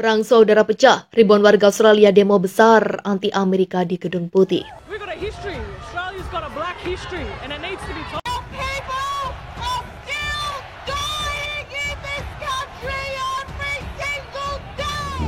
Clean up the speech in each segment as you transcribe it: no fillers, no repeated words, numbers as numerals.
Perang saudara pecah, ribuan warga Australia demo besar anti-Amerika di Gedung Putih. We've got a history. Australia's got a black history, and it needs to be told. People are still dying in this country every single day.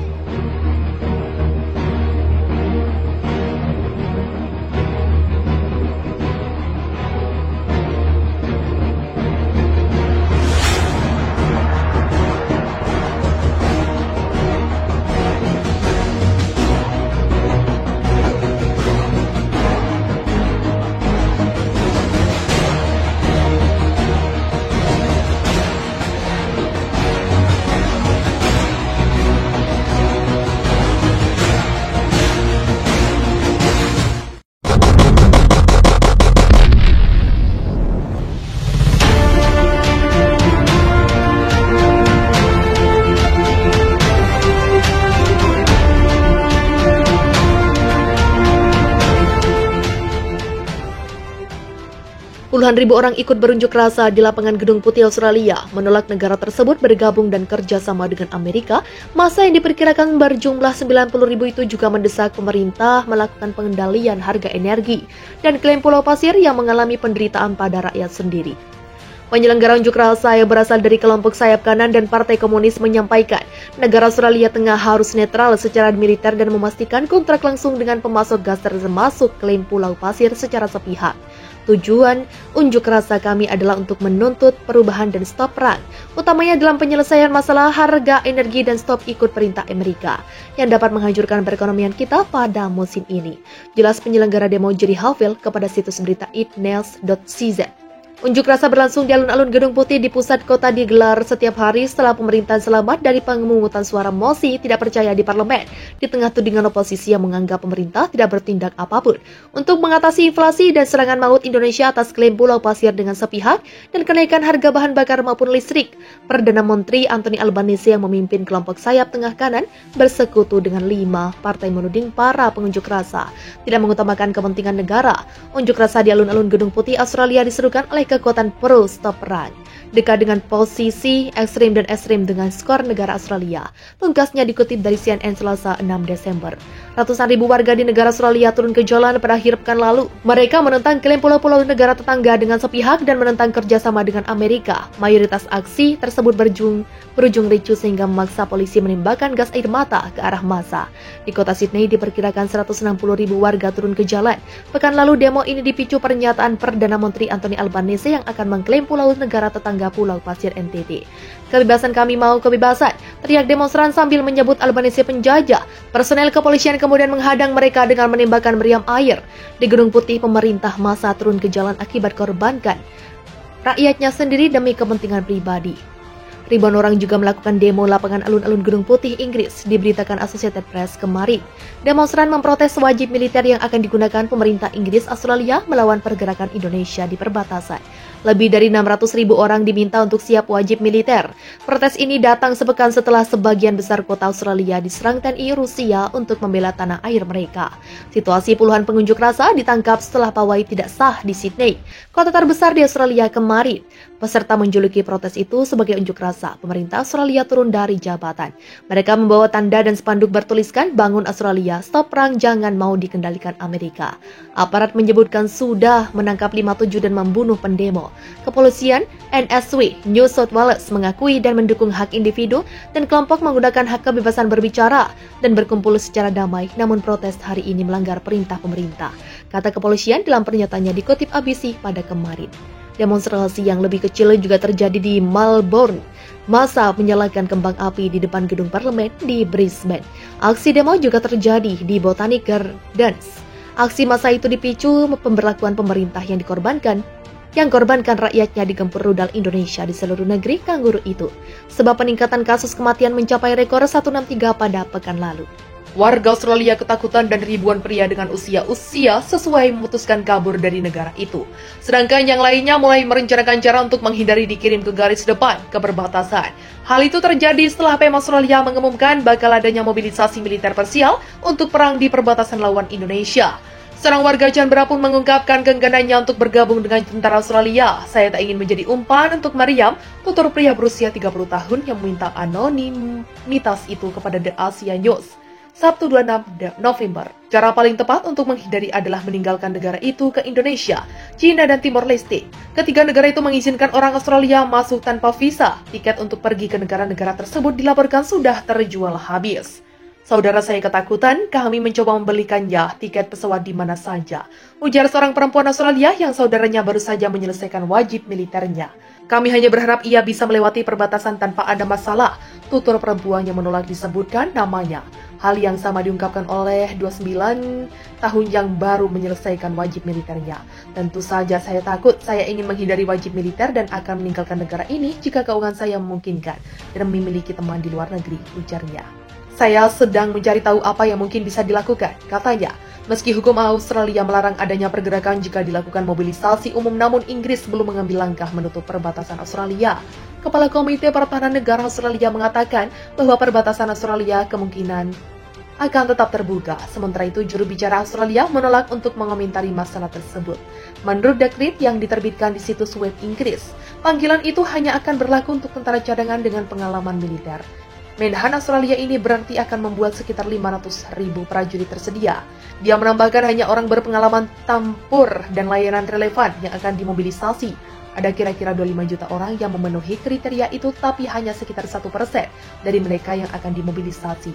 Puluhan ribu orang ikut berunjuk rasa di lapangan Gedung Putih Australia menolak negara tersebut bergabung dan kerjasama dengan Amerika. Massa yang diperkirakan berjumlah 90 ribu itu juga mendesak pemerintah melakukan pengendalian harga energi dan klaim Pulau Pasir yang mengalami penderitaan pada rakyat sendiri. Penyelenggara unjuk rasa yang berasal dari kelompok sayap kanan dan Partai Komunis menyampaikan negara Australia Tengah harus netral secara militer dan memastikan kontrak langsung dengan pemasok gas termasuk klaim Pulau Pasir secara sepihak. Tujuan unjuk rasa kami adalah untuk menuntut perubahan dan stop perang, utamanya dalam penyelesaian masalah harga energi dan stop ikut perintah Amerika yang dapat menghancurkan perekonomian kita pada musim ini. Jelas penyelenggara demo Jerry Haville kepada situs berita itnails.cz. Unjuk rasa berlangsung di alun-alun Gedung Putih di pusat kota digelar setiap hari setelah pemerintahan selamat dari pemungutan suara mosi tidak percaya di parlemen di tengah tudingan oposisi yang menganggap pemerintah tidak bertindak apapun untuk mengatasi inflasi dan serangan maut Indonesia atas klaim Pulau Pasir dengan sepihak dan kenaikan harga bahan bakar maupun listrik. Perdana Menteri Anthony Albanese yang memimpin kelompok sayap tengah kanan bersekutu dengan 5 partai menuding para pengunjuk rasa tidak mengutamakan kepentingan negara. Unjuk rasa di alun-alun Gedung Putih Australia diserukan oleh kekuatan pro stop perang, dekat dengan posisi ekstrim dan ekstrim dengan skor negara Australia. Pungkasnya dikutip dari CNN Selasa 6 Desember. Ratusan ribu warga di negara Australia turun ke jalan pada akhir pekan lalu. Mereka menentang klaim pulau-pulau negara tetangga dengan sepihak dan menentang kerjasama dengan Amerika. Mayoritas aksi tersebut berujung ricu sehingga memaksa polisi menembakkan gas air mata ke arah massa. Di kota Sydney diperkirakan 160 ribu warga turun ke jalan. Pekan lalu demo ini dipicu pernyataan Perdana Menteri Anthony Albanese yang akan mengklaim pulau negara tetangga Pulau Pasir NTT. Kebebasan kami mau kebebasan, teriak demonstran sambil menyebut Albanese penjajah. Personel kepolisian kemudian menghadang mereka dengan menembakkan meriam air. Di Gedung Putih, pemerintah massa turun ke jalan akibat korbankan rakyatnya sendiri demi kepentingan pribadi. Ribuan orang juga melakukan demo lapangan alun-alun Gedung Putih Inggris, diberitakan Associated Press kemarin. Demonstran memprotes wajib militer yang akan digunakan pemerintah Inggris Australia melawan pergerakan Indonesia di perbatasan. Lebih dari 600 ribu orang diminta untuk siap wajib militer. Protes ini datang sepekan setelah sebagian besar kota Australia diserang TNI Rusia untuk membela tanah air mereka. Situasi puluhan pengunjuk rasa ditangkap setelah pawai tidak sah di Sydney, kota terbesar di Australia kemarin. Peserta menjuluki protes itu sebagai unjuk rasa. Pemerintah Australia turun dari jabatan. Mereka membawa tanda dan spanduk bertuliskan "Bangun Australia, Stop Perang, Jangan Mau Dikendalikan Amerika". Aparat menyebutkan sudah menangkap 57 dan membunuh pendemo. Kepolisian NSW New South Wales mengakui dan mendukung hak individu dan kelompok menggunakan hak kebebasan berbicara dan berkumpul secara damai, namun protes hari ini melanggar perintah pemerintah, kata kepolisian dalam pernyataannya dikutip ABC pada kemarin. Demonstrasi yang lebih kecil juga terjadi di Melbourne. Massa menyalakan kembang api di depan gedung parlemen di Brisbane. Aksi demo juga terjadi di Botanic Gardens. Aksi massa itu dipicu pemberlakuan pemerintah yang korbankan rakyatnya digempur rudal Indonesia di seluruh negeri kanguru itu. Sebab peningkatan kasus kematian mencapai rekor 163 pada pekan lalu. Warga Australia ketakutan dan ribuan pria dengan usia sesuai memutuskan kabur dari negara itu. Sedangkan yang lainnya mulai merencanakan cara untuk menghindari dikirim ke garis depan ke perbatasan. Hal itu terjadi setelah PM Australia mengumumkan bakal adanya mobilisasi militer parsial untuk perang di perbatasan lawan Indonesia. Seorang warga Canberra pun mengungkapkan keengganannya untuk bergabung dengan tentara Australia. Saya tak ingin menjadi umpan untuk Mariam, tutur pria berusia 30 tahun yang meminta anonimitas itu kepada The Asia News. Sabtu 26 November. Cara paling tepat untuk menghindari adalah meninggalkan negara itu ke Indonesia, China, dan Timor Leste. Ketiga negara itu mengizinkan orang Australia masuk tanpa visa. Tiket untuk pergi ke negara-negara tersebut dilaporkan sudah terjual habis. Saudara saya ketakutan, kami mencoba membelikannya tiket pesawat di mana saja. Ujar seorang perempuan Australia yang saudaranya baru saja menyelesaikan wajib militernya. Kami hanya berharap ia bisa melewati perbatasan tanpa ada masalah. Tutur perempuan yang menolak disebutkan namanya. Hal yang sama diungkapkan oleh 29 tahun yang baru menyelesaikan wajib militernya. Tentu saja saya takut, saya ingin menghindari wajib militer dan akan meninggalkan negara ini jika keuangan saya memungkinkan dan memiliki teman di luar negeri, ujarnya. Saya sedang mencari tahu apa yang mungkin bisa dilakukan, katanya. Meski hukum Australia melarang adanya pergerakan jika dilakukan mobilisasi umum, namun Inggris belum mengambil langkah menutup perbatasan Australia. Kepala Komite Pertahanan Negara Australia mengatakan bahwa perbatasan Australia kemungkinan akan tetap terbuka. Sementara itu, juru bicara Australia menolak untuk mengomentari masalah tersebut. Menurut dekret yang diterbitkan di situs web Inggris, panggilan itu hanya akan berlaku untuk tentara cadangan dengan pengalaman militer. Menhan Australia ini berarti akan membuat sekitar 500.000 prajurit tersedia. Dia menambahkan hanya orang berpengalaman tempur dan layanan relevan yang akan dimobilisasi. Ada kira-kira 25 juta orang yang memenuhi kriteria itu, tapi hanya sekitar 1% dari mereka yang akan dimobilisasi.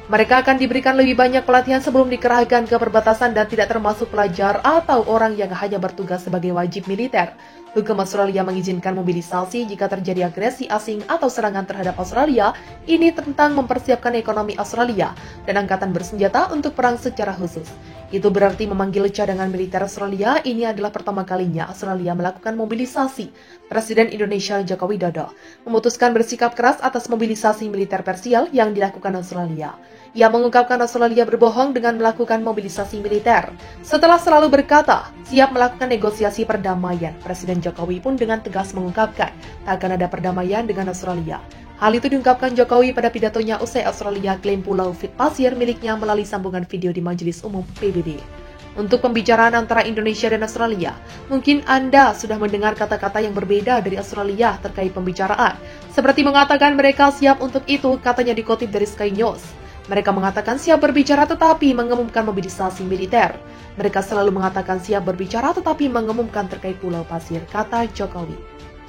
Mereka akan diberikan lebih banyak pelatihan sebelum dikerahkan ke perbatasan dan tidak termasuk pelajar atau orang yang hanya bertugas sebagai wajib militer. Hukum Australia mengizinkan mobilisasi jika terjadi agresi asing atau serangan terhadap Australia. Ini tentang mempersiapkan ekonomi Australia dan angkatan bersenjata untuk perang secara khusus. Itu berarti memanggil cadangan militer Australia. Ini adalah pertama kalinya Australia melakukan mobilisasi. Presiden Indonesia Joko Widodo memutuskan bersikap keras atas mobilisasi militer parsial yang dilakukan Australia. Ia mengungkapkan Australia berbohong dengan melakukan mobilisasi militer. Setelah selalu berkata, siap melakukan negosiasi perdamaian, Presiden Jokowi pun dengan tegas mengungkapkan, tak akan ada perdamaian dengan Australia. Hal itu diungkapkan Jokowi pada pidatonya usai Australia klaim pulau pasir miliknya melalui sambungan video di Majelis Umum PBB. Untuk pembicaraan antara Indonesia dan Australia, mungkin Anda sudah mendengar kata-kata yang berbeda dari Australia terkait pembicaraan. Seperti mengatakan mereka siap untuk itu, katanya dikutip dari Sky News. Mereka mengatakan siap berbicara tetapi mengumumkan mobilisasi militer. Mereka selalu mengatakan siap berbicara tetapi mengumumkan terkait pulau pasir, kata Jokowi.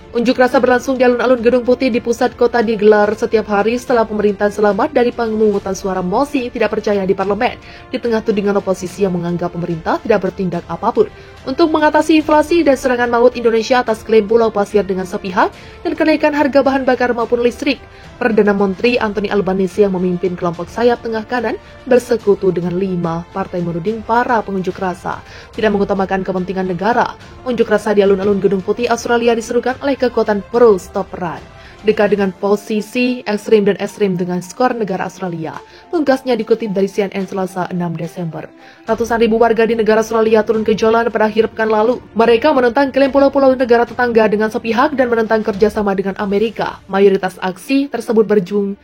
Unjuk rasa berlangsung di alun-alun Gedung Putih di pusat kota digelar setiap hari setelah pemerintahan selamat dari pemungutan suara mosi tidak percaya di parlemen, di tengah tudingan oposisi yang menganggap pemerintah tidak bertindak apapun untuk mengatasi inflasi dan serangan maut Indonesia atas klaim pulau pasir dengan sepihak dan kenaikan harga bahan bakar maupun listrik. Perdana Menteri Anthony Albanese yang memimpin kelompok sayap tengah kanan bersekutu dengan 5 partai menuding para pengunjuk rasa tidak mengutamakan kepentingan negara. Unjuk rasa di alun-alun Gedung Putih Australia diserukan oleh kekuatan pro-stop-run. Dekat dengan posisi ekstrim dan ekstrim dengan skor negara Australia. Pungkasnya dikutip dari CNN Selasa 6 Desember. Ratusan ribu warga di negara Australia turun ke jalan pada akhir pekan lalu. Mereka menentang klaim pulau-pulau negara tetangga dengan sepihak dan menentang kerjasama dengan Amerika. Mayoritas aksi tersebut berujung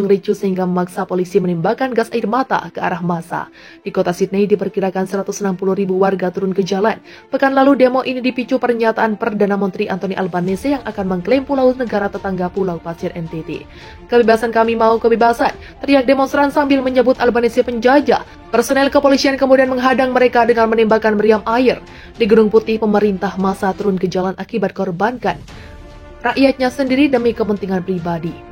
ricu sehingga memaksa polisi menembakkan gas air mata ke arah massa. Di kota Sydney diperkirakan 160 ribu warga turun ke jalan. Pekan lalu demo ini dipicu pernyataan Perdana Menteri Anthony Albanese yang akan mengklaim pulau negara tetangga Pulau Pasir NTT. Kebebasan kami mau kebebasan, teriak demonstran sambil menyebut Albanese penjajah. Personel kepolisian kemudian menghadang mereka dengan menembakkan meriam air. Di Gedung Putih, pemerintah massa turun ke jalan akibat korbankan rakyatnya sendiri demi kepentingan pribadi.